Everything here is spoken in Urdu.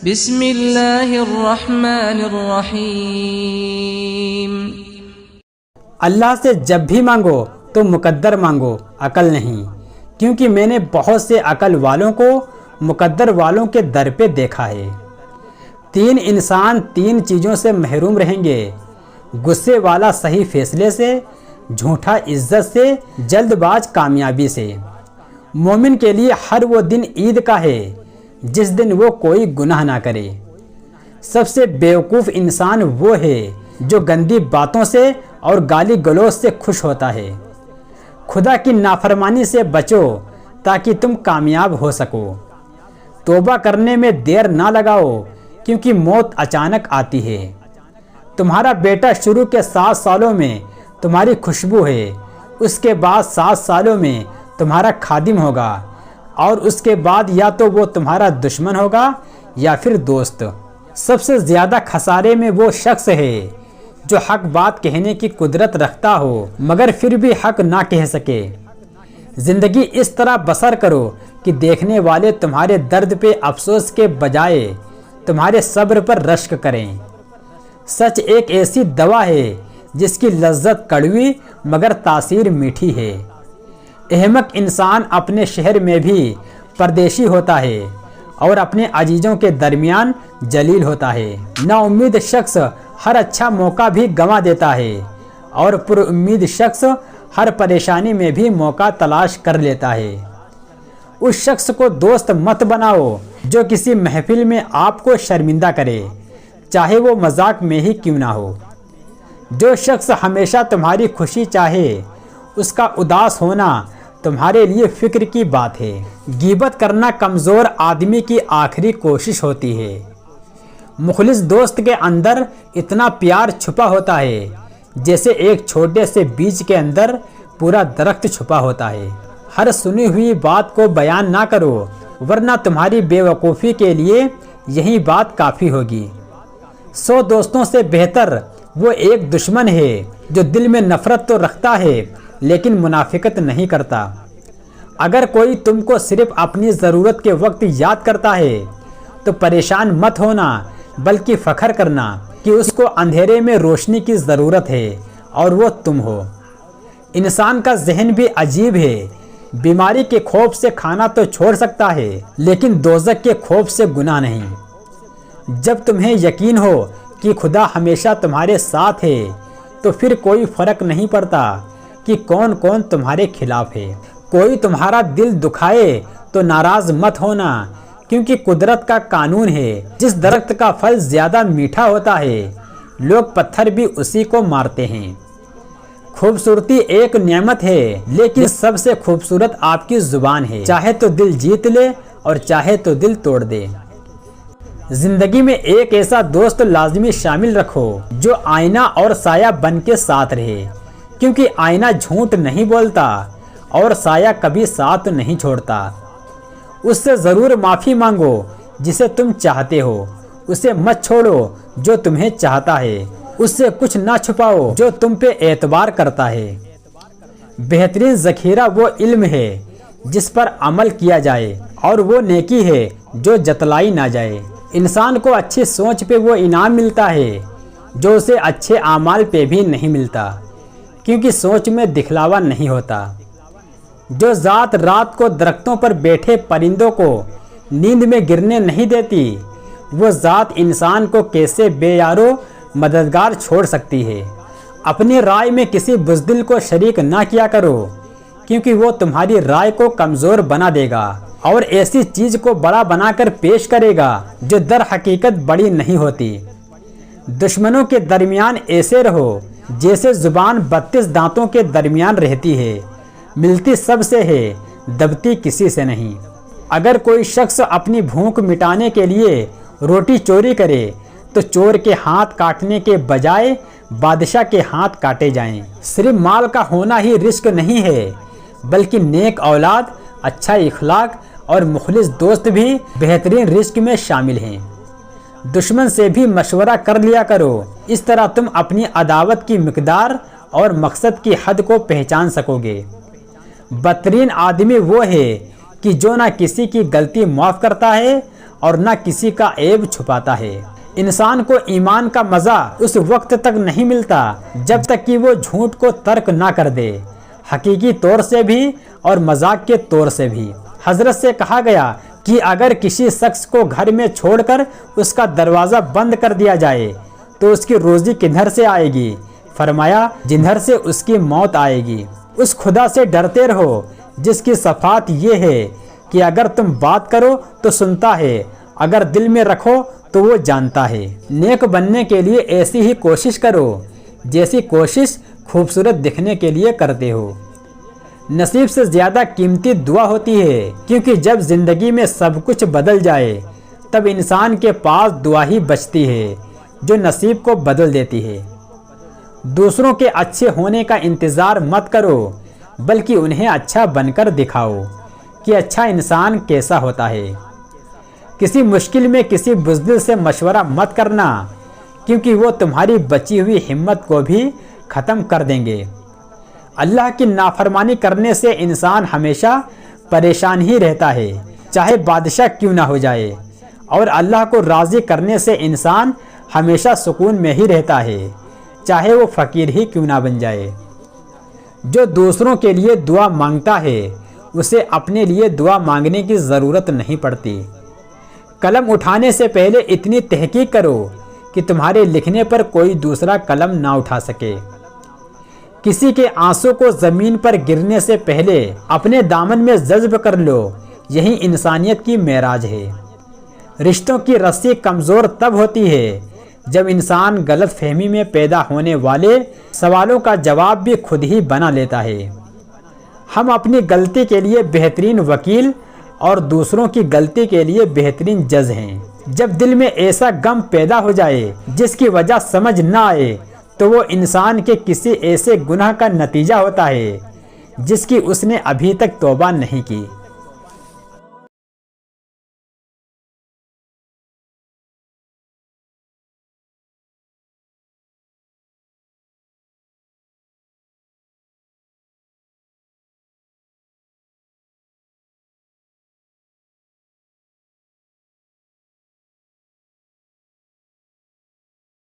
بسم اللہ الرحمن الرحیم۔ اللہ سے جب بھی مانگو تو مقدر مانگو، عقل نہیں، کیونکہ میں نے بہت سے عقل والوں کو مقدر والوں کے در پہ دیکھا ہے۔ 3 انسان 3 چیزوں سے محروم رہیں گے: غصے والا صحیح فیصلے سے، جھوٹا عزت سے، جلد باز کامیابی سے۔ مومن کے لیے ہر وہ دن عید کا ہے جس دن وہ کوئی گناہ نہ کرے۔ سب سے بیوقوف انسان وہ ہے جو گندی باتوں سے اور گالی گلوچ سے خوش ہوتا ہے۔ خدا کی نافرمانی سے بچو تاکہ تم کامیاب ہو سکو۔ توبہ کرنے میں دیر نہ لگاؤ کیونکہ موت اچانک آتی ہے۔ تمہارا بیٹا شروع کے 7 سالوں میں تمہاری خوشبو ہے، اس کے بعد 7 سالوں میں تمہارا خادم ہوگا، اور اس کے بعد یا تو وہ تمہارا دشمن ہوگا یا پھر دوست۔ سب سے زیادہ خسارے میں وہ شخص ہے جو حق بات کہنے کی قدرت رکھتا ہو مگر پھر بھی حق نہ کہہ سکے۔ زندگی اس طرح بسر کرو کہ دیکھنے والے تمہارے درد پہ افسوس کے بجائے تمہارے صبر پر رشک کریں۔ سچ ایک ایسی دوا ہے جس کی لذت کڑوی مگر تاثیر میٹھی ہے۔ احمق انسان اپنے شہر میں بھی پردیشی ہوتا ہے اور اپنے عزیزوں کے درمیان جلیل ہوتا ہے۔ نا امید شخص ہر اچھا موقع بھی گنوا دیتا ہے اور پر امید شخص ہر پریشانی میں بھی موقع تلاش کر لیتا ہے۔ اس شخص کو دوست مت بناؤ جو کسی محفل میں آپ کو شرمندہ کرے، چاہے وہ مذاق میں ہی کیوں نہ ہو۔ جو شخص ہمیشہ تمہاری خوشی چاہے، اس کا اداس ہونا تمہارے لیے فکر کی بات ہے۔ غیبت کرنا کمزور آدمی کی آخری کوشش ہوتی ہے۔ مخلص دوست کے اندر اتنا پیار چھپا ہوتا ہے جیسے ایک چھوٹے سے بیج کے اندر پورا درخت چھپا ہوتا ہے۔ ہر سنی ہوئی بات کو بیان نہ کرو ورنہ تمہاری بے وقوفی کے لیے یہی بات کافی ہوگی۔ 100 دوستوں سے بہتر وہ ایک دشمن ہے جو دل میں نفرت تو رکھتا ہے لیکن منافقت نہیں کرتا۔ اگر کوئی تم کو صرف اپنی ضرورت کے وقت یاد کرتا ہے تو پریشان مت ہونا بلکہ فخر کرنا کہ اس کو اندھیرے میں روشنی کی ضرورت ہے اور وہ تم ہو۔ انسان کا ذہن بھی عجیب ہے، بیماری کے خوف سے کھانا تو چھوڑ سکتا ہے لیکن دوزخ کے خوف سے گناہ نہیں۔ جب تمہیں یقین ہو کہ خدا ہمیشہ تمہارے ساتھ ہے تو پھر کوئی فرق نہیں پڑتا کہ کون کون تمہارے خلاف ہے۔ کوئی تمہارا دل دکھائے تو ناراض مت ہونا کیونکہ قدرت کا قانون ہے، جس درخت کا پھل زیادہ میٹھا ہوتا ہے لوگ پتھر بھی اسی کو مارتے ہیں۔ خوبصورتی ایک نعمت ہے لیکن سب سے خوبصورت آپ کی زبان ہے، چاہے تو دل جیت لے اور چاہے تو دل توڑ دے۔ زندگی میں ایک ایسا دوست لازمی شامل رکھو جو آئینہ اور سایہ بن کے ساتھ رہے، کیونکہ آئینہ جھوٹ نہیں بولتا اور سایہ کبھی ساتھ نہیں چھوڑتا۔ اس سے ضرور معافی مانگو جسے تم چاہتے ہو، اسے مت چھوڑو جو تمہیں چاہتا ہے، اس سے کچھ نہ چھپاؤ جو تم پہ اعتبار کرتا ہے۔ بہترین ذخیرہ وہ علم ہے جس پر عمل کیا جائے اور وہ نیکی ہے جو جتلائی نہ جائے۔ انسان کو اچھی سوچ پہ وہ انعام ملتا ہے جو اسے اچھے اعمال پہ بھی نہیں ملتا، کیونکہ سوچ میں دکھلاوا نہیں ہوتا۔ جو ذات رات کو درختوں پر بیٹھے پرندوں کو نیند میں گرنے نہیں دیتی، وہ ذات انسان کو کیسے بے یارو مددگار چھوڑ سکتی ہے۔ اپنی رائے میں کسی بزدل کو شریک نہ کیا کرو کیونکہ وہ تمہاری رائے کو کمزور بنا دے گا اور ایسی چیز کو بڑا بنا کر پیش کرے گا جو در حقیقت بڑی نہیں ہوتی۔ دشمنوں کے درمیان ایسے رہو جیسے زبان 32 دانتوں کے درمیان رہتی ہے، ملتی سب سے ہے، دبتی کسی سے نہیں۔ اگر کوئی شخص اپنی بھوک مٹانے کے لیے روٹی چوری کرے تو چور کے ہاتھ کاٹنے کے بجائے بادشاہ کے ہاتھ کاٹے جائیں۔ صرف مال کا ہونا ہی رزق نہیں ہے بلکہ نیک اولاد، اچھا اخلاق اور مخلص دوست بھی بہترین رزق میں شامل ہیں۔ دشمن سے بھی مشورہ کر لیا کرو، اس طرح تم اپنی عداوت کی مقدار اور مقصد کی حد کو پہچان سکو گے۔ بدترین آدمی وہ ہے کہ جو نہ کسی کی غلطی معاف کرتا ہے اور نہ کسی کا عیب چھپاتا ہے۔ انسان کو ایمان کا مزہ اس وقت تک نہیں ملتا جب تک کہ وہ جھوٹ کو ترک نہ کر دے، حقیقی طور سے بھی اور مذاق کے طور سے بھی۔ حضرت سے کہا گیا کہ اگر کسی شخص کو گھر میں چھوڑ کر اس کا دروازہ بند کر دیا جائے تو اس کی روزی کدھر سے آئے گی؟ فرمایا جدھر سے اس کی موت آئے گی۔ اس خدا سے ڈرتے رہو جس کی صفات یہ ہے کہ اگر تم بات کرو تو سنتا ہے، اگر دل میں رکھو تو وہ جانتا ہے۔ نیک بننے کے لیے ایسی ہی کوشش کرو جیسی کوشش خوبصورت دکھنے کے لیے کرتے ہو۔ نصیب سے زیادہ قیمتی دعا ہوتی ہے، کیونکہ جب زندگی میں سب کچھ بدل جائے تب انسان کے پاس دعا ہی بچتی ہے جو نصیب کو بدل دیتی ہے۔ دوسروں کے اچھے ہونے کا انتظار مت کرو، بلکہ انہیں اچھا بن کر دکھاؤ کہ اچھا انسان کیسا ہوتا ہے۔ کسی مشکل میں کسی بزدل سے مشورہ مت کرنا، کیونکہ وہ تمہاری بچی ہوئی ہمت کو بھی ختم کر دیں گے۔ اللہ کی نافرمانی کرنے سے انسان ہمیشہ پریشان ہی رہتا ہے، چاہے بادشاہ کیوں نہ ہو جائے، اور اللہ کو راضی کرنے سے انسان ہمیشہ سکون میں ہی رہتا ہے، چاہے وہ فقیر ہی کیوں نہ بن جائے۔ جو دوسروں کے لیے دعا مانگتا ہے اسے اپنے لیے دعا مانگنے کی ضرورت نہیں پڑتی۔ قلم اٹھانے سے پہلے اتنی تحقیق کرو کہ تمہارے لکھنے پر کوئی دوسرا قلم نہ اٹھا سکے۔ کسی کے آنسو کو زمین پر گرنے سے پہلے اپنے دامن میں جذب کر لو، یہی انسانیت کی معراج ہے۔ رشتوں کی رسی کمزور تب ہوتی ہے جب انسان غلط فہمی میں پیدا ہونے والے سوالوں کا جواب بھی خود ہی بنا لیتا ہے۔ ہم اپنی غلطی کے لیے بہترین وکیل اور دوسروں کی غلطی کے لیے بہترین جج ہیں۔ جب دل میں ایسا غم پیدا ہو جائے جس کی وجہ سمجھ نہ آئے تو وہ انسان کے کسی ایسے گناہ کا نتیجہ ہوتا ہے جس کی اس نے ابھی تک توبہ نہیں کی۔